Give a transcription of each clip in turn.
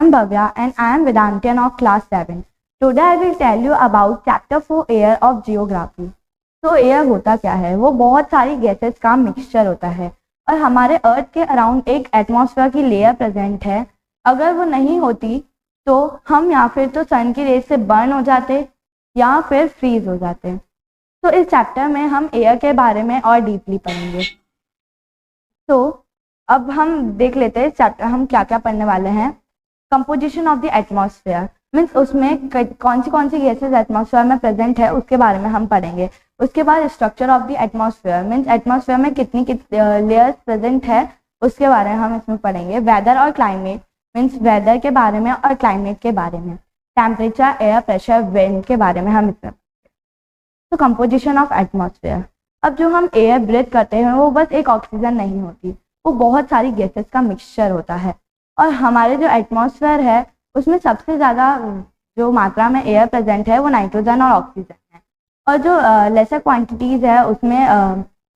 I'm Bhavya and I am Vedantian of class 7. Today I will tell you about chapter 4 air of geography. तो air होता क्या है? वो बहुत सारी गैसेस का मिक्सचर होता है और हमारे अर्थ के अराउंड एक एटमॉस्फेयर की लेयर प्रेजेंट है। अगर वो नहीं होती तो हम या फिर तो सन की रेस से बर्न हो जाते या फिर फ्रीज हो जाते। तो इस चैप्टर में हम एयर के बारे में और डीपली पढ़ेंगे। तो अब हम देख लेते हैं चैप्टर हम क्या क्या पढ़ने वाले हैं। Composition of the atmosphere means उसमें कौन सी गैसेस एटमॉस्फेयर में प्रेजेंट है उसके बारे में हम पढ़ेंगे। उसके बाद structure of the atmosphere means atmosphere में कितनी लेयर्स प्रेजेंट है उसके बारे में हम इसमें पढ़ेंगे। वेदर और क्लाइमेट मीन्स वेदर के बारे में और क्लाइमेट के बारे में। टेम्परेचर, एयर प्रेशर, विंड के बारे में हम इसमें। तो कंपोजिशन ऑफ एटमॉस्फेयर, अब जो हम एयर ब्रीथ करते हैं वो बस एक ऑक्सीजन नहीं होती, वो बहुत सारी गैसेस का मिक्सचर होता है। और हमारे जो एटमॉस्फेयर है उसमें सबसे ज़्यादा जो मात्रा में एयर प्रेजेंट है वो नाइट्रोजन और ऑक्सीजन है। और जो लेसर क्वांटिटीज़ है उसमें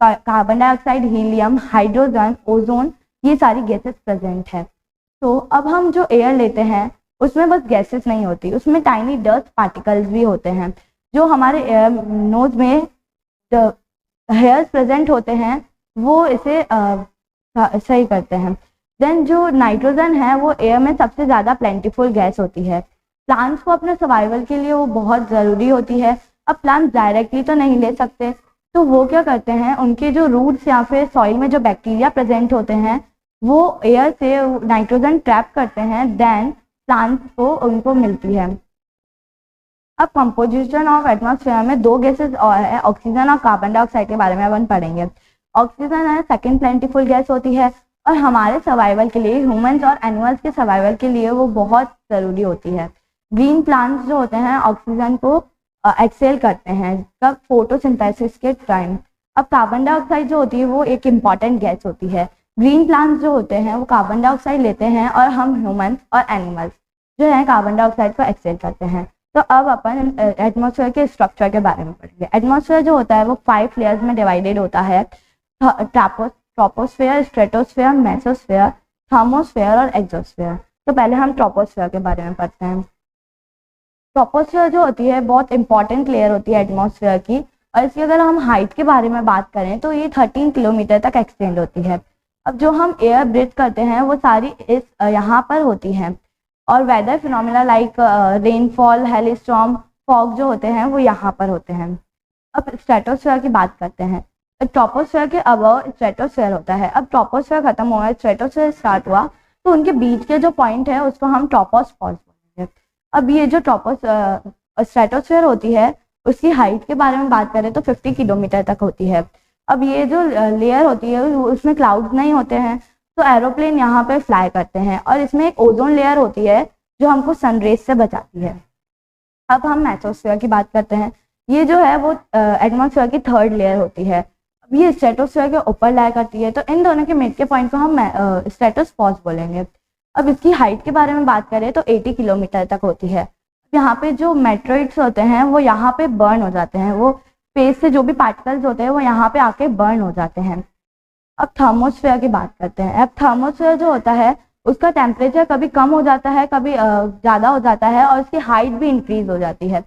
carbon dioxide, helium, hydrogen, ozone, ये सारी गैसेस प्रेजेंट है। तो अब हम जो एयर लेते हैं उसमें बस गैसेस नहीं होती, उसमें टाइनी डस्ट पार्टिकल्स भी होते हैं। जो हमारे नोज में हेयर्स प्रेजेंट होते हैं वो इसे सही करते हैं। देन जो नाइट्रोजन है वो एयर में सबसे ज़्यादा प्लेंटीफुल गैस होती है। प्लांट्स को अपने सर्वाइवल के लिए वो बहुत ज़रूरी होती है। अब प्लांट्स डायरेक्टली तो नहीं ले सकते, तो वो क्या करते हैं, उनके जो रूट्स या फिर सॉइल में जो बैक्टीरिया प्रेजेंट होते हैं वो एयर से नाइट्रोजन ट्रैप करते हैं, देन प्लांट्स को उनको मिलती है। अब कंपोजिशन ऑफ एटमॉस्फेयर में दो गैसेस और है, ऑक्सीजन और कार्बन डाइऑक्साइड के बारे में अपन पढ़ेंगे। ऑक्सीजन है सेकेंड प्लेंटीफुल गैस होती है और हमारे सर्वाइवल के लिए, ह्यूमंस और एनिमल्स के सर्वाइवल के लिए वो बहुत ज़रूरी होती है। ग्रीन प्लांट्स जो होते हैं ऑक्सीजन को एक्सेल करते हैं कब, फोटोसिंथेसिस के टाइम। अब कार्बन डाइऑक्साइड जो होती है वो एक इम्पॉर्टेंट गैस होती है। ग्रीन प्लांट्स जो होते हैं वो कार्बन डाइऑक्साइड लेते हैं और हम ह्यूमंस और एनिमल्स जो है कार्बन डाइऑक्साइड को एक्सेल करते हैं। तो अब अपन एटमॉस्फेयर के स्ट्रक्चर के बारे में पढ़ेंगे। एटमॉस्फेयर जो होता है वो 5 लेयर्स में डिवाइडेड होता है, ट्रोपोस्फेयर, स्ट्रेटोस्फेयर, मेसोस्फेयर, थर्मोस्फेयर और एक्सोस्फेयर। तो पहले हम ट्रोपोस्फेयर के बारे में पढ़ते हैं। ट्रोपोस्फेयर जो होती है बहुत इंपॉर्टेंट लेयर होती है एटमॉस्फेयर की, और इसकी अगर हम हाइट के बारे में बात करें तो ये 13 किलोमीटर तक एक्सटेंड होती है। अब जो हम एयर ब्रीथ करते हैं वो सारी इस यहाँ पर होती हैं, और weather phenomena like rainfall, hailstorm, fog जो होते हैं वो यहाँ पर होते हैं। अब स्ट्रेटोस्फेयर की बात करते हैं। ट्रोपोस्फेयर के अबव स्ट्रेटोस्फेयर होता है। अब ट्रोपोस्फेयर खत्म हुआ, स्ट्रेटोस्फेयर स्टार्ट हुआ, तो उनके बीच के जो पॉइंट है उसको हम ट्रोपोस्फेयर बोलेंगे। अब ये जो स्ट्रेटोस्फेयर होती है उसकी हाइट के बारे में बात करें तो 50 किलोमीटर तक होती है। अब ये जो लेयर होती है उसमें क्लाउड्स नहीं होते हैं, तो एरोप्लेन यहाँ पे फ्लाई करते हैं, और इसमें एक ओजोन लेयर होती है जो हमको सनरेज से बचाती है। अब हम मेसोस्फेयर की बात करते हैं। ये जो है वो एटमॉस्फेयर की 3rd लेयर होती है। अब ये स्ट्रेटोस्फेयर के ऊपर लाया करती है, तो इन दोनों के मिड के पॉइंट को हम स्ट्रेटोस्फेयर बोलेंगे। अब इसकी हाइट के बारे में बात करें तो 80 किलोमीटर तक होती है। यहाँ पे जो मेट्रोइड्स होते हैं वो यहाँ पे बर्न हो जाते हैं, वो स्पेस से जो भी पार्टिकल्स होते हैं वो यहाँ पे आके बर्न हो जाते हैं। अब थर्मोस्फेयर की बात करते हैं। अब थर्मोस्फेयर जो होता है उसका टेम्परेचर कभी कम हो जाता है, कभी ज़्यादा हो जाता है, और उसकी हाइट भी इंक्रीज हो जाती है।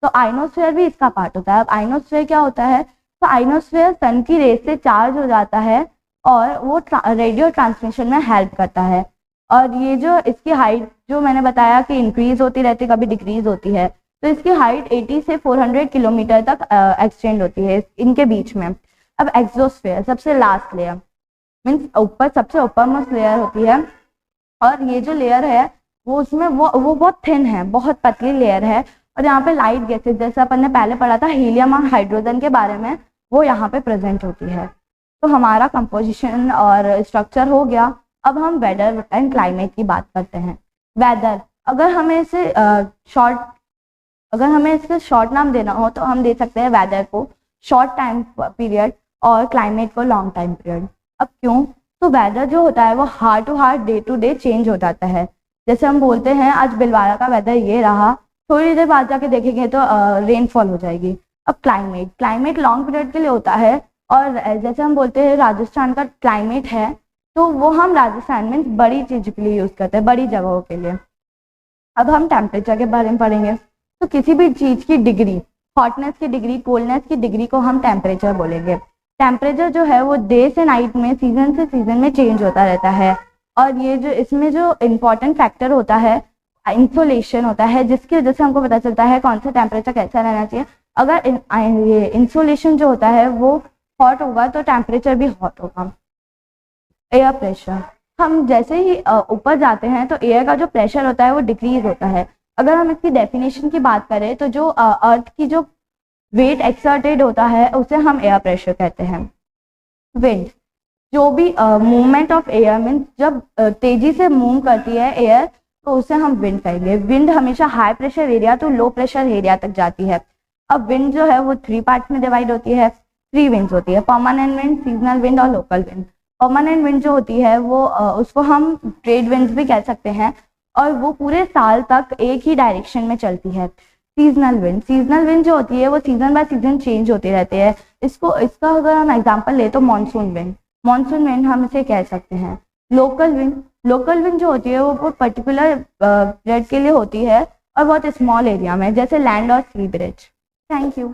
तो आइनोस्फेयर भी इसका पार्ट होता है। अब आइनोस्फेयर क्या होता है, तो आइनोस्फेयर सन की रेस से चार्ज हो जाता है और वो रेडियो ट्रांसमिशन में हेल्प करता है। और ये जो इसकी हाइट जो मैंने बताया कि इंक्रीज होती रहती है, कभी डिक्रीज होती है, तो इसकी हाइट 80 से 400 किलोमीटर तक एक्सटेंड होती है इनके बीच में। अब एक्सोस्फेयर सबसे लास्ट लेयर मीन्स ऊपर, सबसे ऊपर मोस्ट लेयर होती है, और ये जो लेयर है वो उसमें वो बहुत थिन है, बहुत पतली लेयर है, और यहाँ पे लाइट गैसेज जैसे अपन ने पहले पढ़ा था हीलियम और हाइड्रोजन के बारे में, वो यहाँ पे प्रेजेंट होती है। तो हमारा कंपोजिशन और स्ट्रक्चर हो गया। अब हम वेदर एंड क्लाइमेट की बात करते हैं। वेदर, अगर हमें इसके शॉर्ट नाम देना हो तो हम दे सकते हैं वेदर को शॉर्ट टाइम पीरियड और क्लाइमेट को लॉन्ग टाइम पीरियड। अब क्यों, तो वेदर जो होता है वो हार to her, day to day change हो जाता है। जैसे हम बोलते हैं आज भिलवाड़ा का वेदर ये रहा, थोड़ी देर बाद जाके देखेंगे तो रेनफॉल हो जाएगी। अब क्लाइमेट लॉन्ग पीरियड के लिए होता है, और जैसे हम बोलते हैं राजस्थान का क्लाइमेट है, तो वो हम राजस्थान में बड़ी चीज़ के लिए यूज़ करते हैं, बड़ी जगहों के लिए। अब हम टेम्परेचर के बारे में पढ़ेंगे। तो किसी भी चीज़ की डिग्री, हॉटनेस की डिग्री, कोल्डनेस की डिग्री को हम टेम्परेचर बोलेंगे। टेम्परेचर जो है वो डे से नाइट में, सीजन से सीजन में चेंज होता रहता है। और ये जो इसमें जो इम्पोर्टेंट फैक्टर होता है इंसोलेशन होता है, जिसकी वजह से हमको पता चलता है कौन सा टेम्परेचर कैसा रहना चाहिए। अगर ये इंसोलेशन जो होता है वो हॉट होगा तो टेम्परेचर भी हॉट होगा। एयर प्रेशर, हम जैसे ही ऊपर जाते हैं तो एयर का जो प्रेशर होता है वो डिक्रीज होता है। अगर हम इसकी डेफिनेशन की बात करें तो जो अर्थ की जो वेट एक्सर्टेड होता है उसे हम एयर प्रेशर कहते हैं। विंड, जो भी मूवमेंट ऑफ एयर मीन्स जब तेजी से मूव करती है एयर तो उसे हम विंड कहेंगे। विंड हमेशा high pressure area to low pressure area तक जाती है। अब विंड जो है वो 3 पार्ट्स में डिवाइड होती है। 3 विंड्स होती है, परमानेंट विंड, सीजनल विंड और लोकल विंड। परमानेंट विंड जो होती है वो उसको हम ट्रेड विंड्स भी कह सकते हैं और वो पूरे साल तक एक ही डायरेक्शन में चलती है। सीजनल विंड जो होती है वो सीजन बाय सीजन चेंज होती रहती है। इसका अगर हम एग्जांपल ले तो मानसून विंड हम इसे कह सकते हैं। लोकल विंड जो होती है वो पर्टिकुलर पीरियड के लिए होती है और बहुत स्मॉल एरिया में, जैसे लैंड और सी ब्रिज। Thank you.